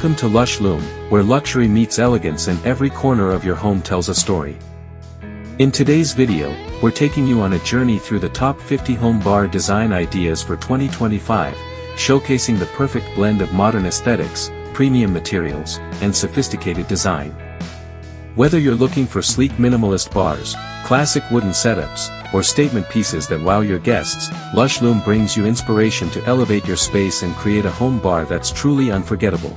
Welcome to Lush Loom, where luxury meets elegance and every corner of your home tells a story. In today's video, we're taking you on a journey through the top 50 home bar design ideas for 2025, showcasing the perfect blend of modern aesthetics, premium materials, and sophisticated design. Whether you're looking for sleek minimalist bars, classic wooden setups, or statement pieces that wow your guests, Lush Loom brings you inspiration to elevate your space and create a home bar that's truly unforgettable.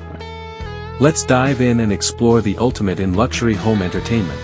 Let's dive in and explore the ultimate in luxury home entertainment.